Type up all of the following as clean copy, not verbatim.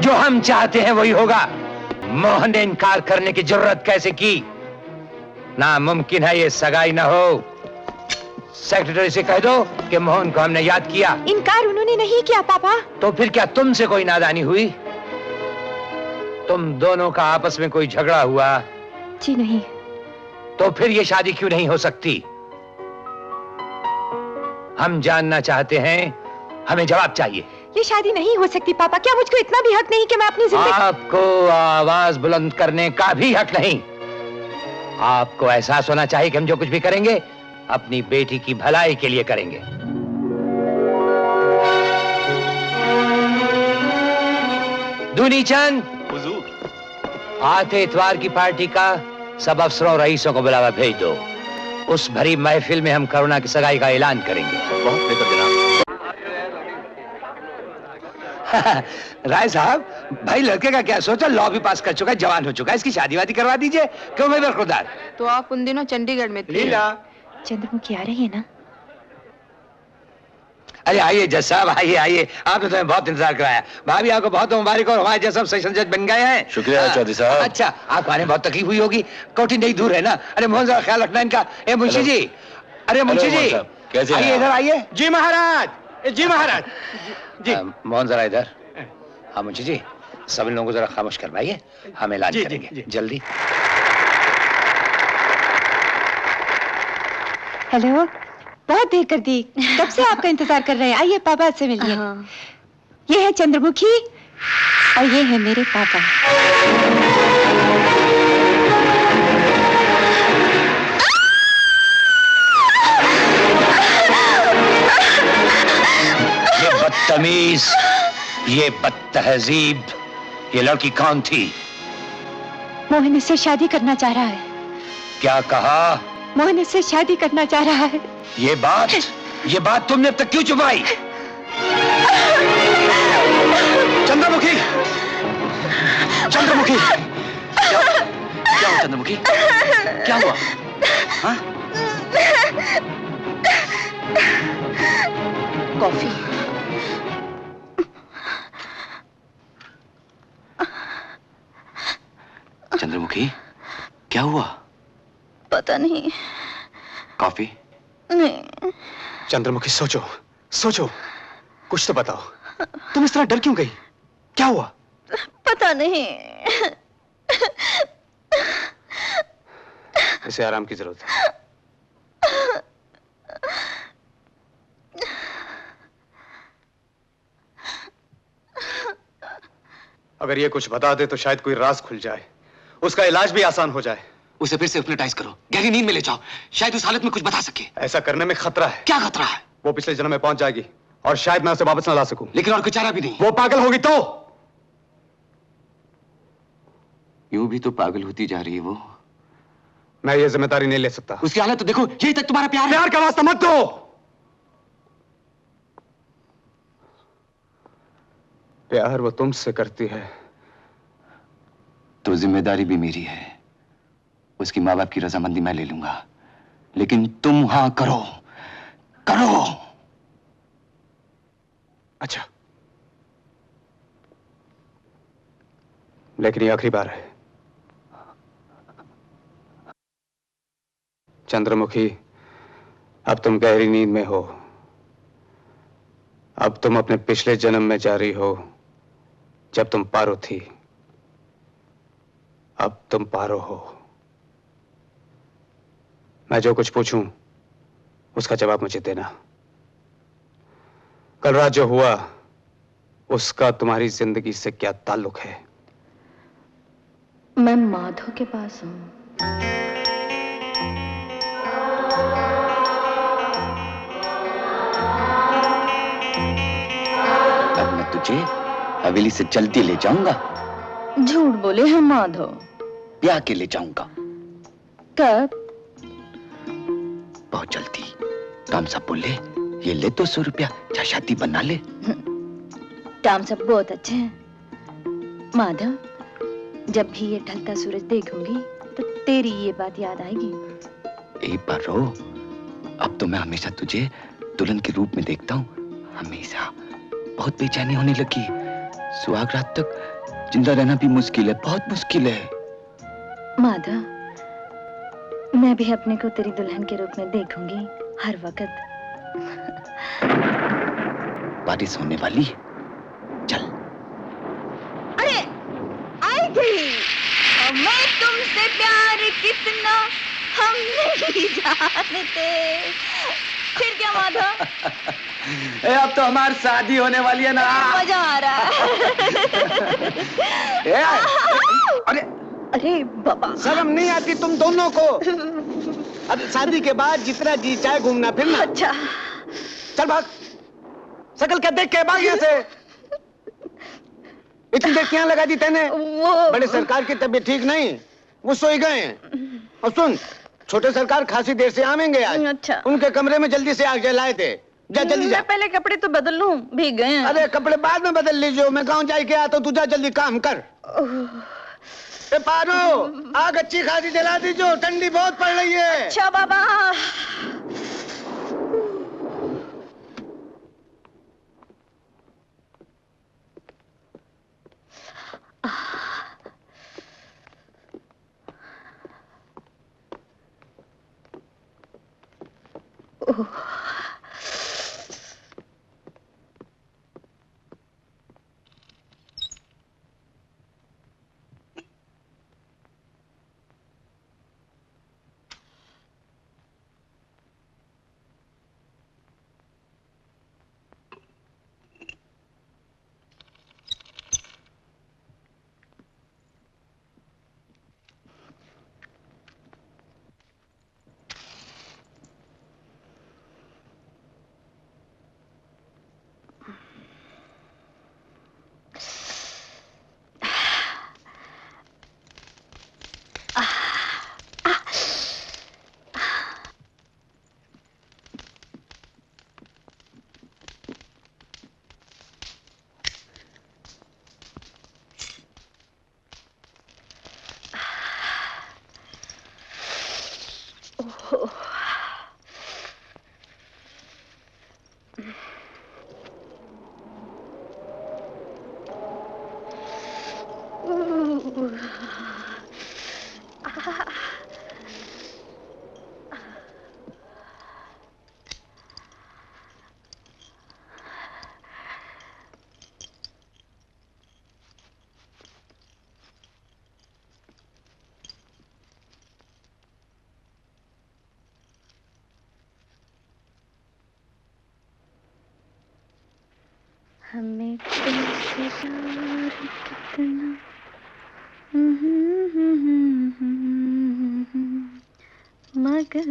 जो हम चाहते हैं वही होगा। मोहन ने इनकार करने की जरूरत कैसे की? नामुमकिन है ये सगाई ना हो। सेक्रेटरी से कह दो कि मोहन को हमने याद किया। इनकार उन्होंने नहीं किया पापा। तो फिर क्या तुमसे कोई नादानी हुई? तुम दोनों का आपस में कोई झगड़ा हुआ? जी नहीं। तो फिर ये शादी क्यों नहीं हो सकती? हम जानना चाहते हैं, हमें जवाब चाहिए। ये शादी नहीं हो सकती पापा। क्या मुझको इतना भी हक नहीं कि मैं अपनी जिंदगी... आपको आवाज बुलंद करने का भी हक नहीं। आपको एहसास होना चाहिए कि हम जो कुछ भी करेंगे अपनी बेटी की भलाई के लिए करेंगे। दुनीचंद, हुजूर। आते इतवार की पार्टी का सब अफसरों और रईसों को बुलावा भेज दो। उस भरी महफिल में हम करुणा की सगाई का ऐलान करेंगे। बहुत बेहतर जनाब। राय साहब, भाई लड़के का क्या सोचा? लॉ भी पास कर चुका है, जवान हो चुका है, इसकी शादी वादी करवा दीजिए। क्यों भाई बरखुरदार? तो आप उन दिनों चंडीगढ़ में थे। लीला, चंद्रमुखी आ रही है ना? अरे आइए जज साहब, आइए आइए। आपने तो बहुत इंतजार कराया। भाभी आपको बहुत मुबारक और हमारे जज साहब सेशन जज बन गए हैं। शुक्रिया चौधरी साहब। अच्छा, आपको आने में बहुत तकलीफ हुई होगी। कोठी नहीं दूर है ना? अरे मोहन जरा ख्याल रखना इनका। ए मुंशी जी, अरे मुंशी जी, कैसे आइए इधर आइए। जी महाराज, जी महाराज। जी मोहन जरा इधर। हाँ मुंशी जी, सब लोगों को जरा खामोश करवाइए, हम ऐलान करेंगे जल्दी। हेलो, बहुत देर कर दी, कब से आपका इंतजार कर रहे हैं। आइए पापा से मिलिए। ये है चंद्रमुखी और ये है मेरे पापा। ये बदतमीज, ये बदतहजीब, ये लड़की कौन थी? मोहन इससे शादी करना चाह रहा है। क्या कहा? मोहन इससे शादी करना चाह रहा है। ये बात तुमने अब तक क्यों छुपाई? चंद्रमुखी, चंद्रमुखी, क्या हुआ चंद्रमुखी? क्या हुआ? हाँ? कॉफी। चंद्रमुखी, क्या हुआ? पता नहीं। कॉफी? नहीं। चंद्रमुखी, सोचो सोचो, कुछ तो बताओ। तुम इस तरह डर क्यों गई? क्या हुआ? पता नहीं। इसे आराम की जरूरत है। अगर ये कुछ बता दे तो शायद कोई राज खुल जाए, उसका इलाज भी आसान हो जाए। उसे फिर से हिप्नोटाइज करो, गहरी नींद में ले जाओ, शायद उस हालत में कुछ बता सके। ऐसा करने में खतरा है। क्या खतरा है? वो पिछले जन्म में पहुंच जाएगी और शायद मैं उसे वापस न ला सकूं। लेकिन और कोई चारा भी नहीं। वो पागल होगी तो? यूं भी तो पागल होती जा रही है वो। मैं ये जिम्मेदारी नहीं ले सकता। उसकी हालत तो देखो, यही तक तुम्हारा प्यार है। प्यार का वास्ता मत दो। प्यार वो तुमसे करती है तो जिम्मेदारी भी मेरी है। उसकी माँ बाप की रजामंदी मैं ले लूंगा, लेकिन तुम हाँ करो, करो। अच्छा, लेकिन ये आखिरी बार है। चंद्रमुखी, अब तुम गहरी नींद में हो। अब तुम अपने पिछले जन्म में जा रही हो, जब तुम पारो थी। अब तुम पारो हो। मैं जो कुछ पूछूं उसका जवाब मुझे देना। कल रात जो हुआ उसका तुम्हारी जिंदगी से क्या ताल्लुक है? मैं माधव के पास हूं। अब मैं तुझे हवेली से जल्दी ले जाऊंगा। झूठ बोले हैं माधव। ब्याह के ले जाऊंगा। कब? बहुत जल्दी। काम साहब बोले, ये ले 200 रुपया, जा शादी बना ले। काम सब बहुत अच्छे हैं माधव। जब भी ये ढलता सूरज देखूंगी तो तेरी ये बात याद आएगी। एक बार रो, अब तो मैं हमेशा तुझे दुल्हन के रूप में देखता हूँ। हमेशा बहुत बेचैनी होने लगी। सुहाग रात तक जिंदा रहना भी मुश्किल है, बहुत मुश्किल है। माधव, मैं भी अपने को तेरी दुल्हन के रूप में देखूंगी हर वक्त। बारिश होने वाली है, चल। अरे आई गई। मैं तुमसे प्यार कितना हम नहीं जानते। फिर क्या माधव? अब तो हमारी शादी होने वाली है ना। मजा आ रहा है। अरे अरे बाबा, शर्म नहीं आती तुम दोनों को? अब शादी के बाद जितना जी चाहे घूमना फिरना। अच्छा चल भाग, शकल क्या देख के भाग यहाँ से। इतनी देर क्या लगा दी तेने? वो बड़े सरकार की तबीयत ठीक नहीं, वो सोई गए हैं। और सुन, छोटे सरकार खासी देर से आवेंगे आज। अच्छा। उनके कमरे में जल्दी से आग जलाए थे। जा जल्दी जा। मैं पहले कपड़े तो बदल लूं, भीग गए हैं। अरे कपड़े बाद में बदल लीजिए, मैं गाँव जाके आता हूँ, तू जा जल्दी काम कर। ए पारो, आग अच्छी खासी जला दीजिए, ठंडी बहुत पड़ रही है। अच्छा बाबा। हमें तुमसे प्यार कितना मगर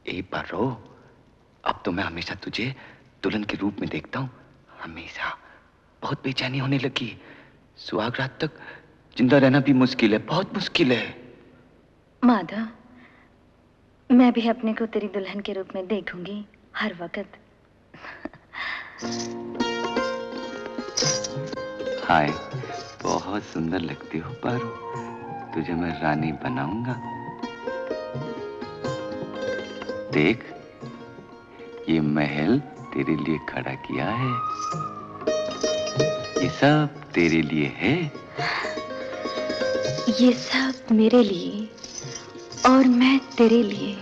एक बार रो, अब तो मैं हमेशा तुझे दुल्हन के रूप में देखता हूँ, हमेशा। बहुत बेचैनी होने लगी, सुहाग रात तक जिंदा रहना भी मुश्किल है, बहुत मुश्किल है। माधव, मैं भी अपने को तेरी दुल्हन के रूप में देखूंगी हर वक्त। हाय, बहुत सुंदर लगती हो पारो। तुझे मैं रानी बनाऊंगा। देख, ये महल तेरे लिए खड़ा किया है। ये सब तेरे लिए है। ये सब मेरे लिए और मैं तेरे लिए,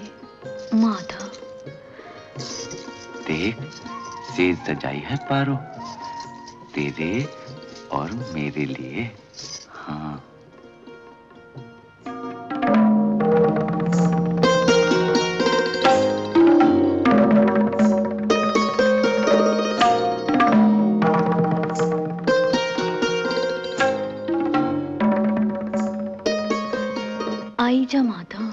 माधव। देख, सेज सजाई है पारो, तेरे और मेरे लिए। हाँ। आई जा माधव।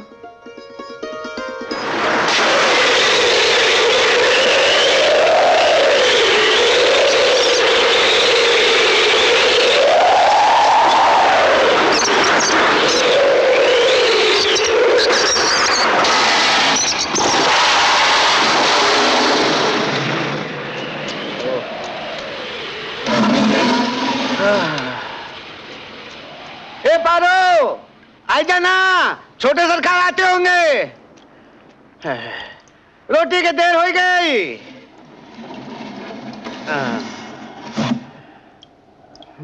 ए पारो, आ जाना, छोटे सरकार आते होंगे। रोटी की देर हो गई।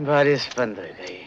बारिश बंद हो गई।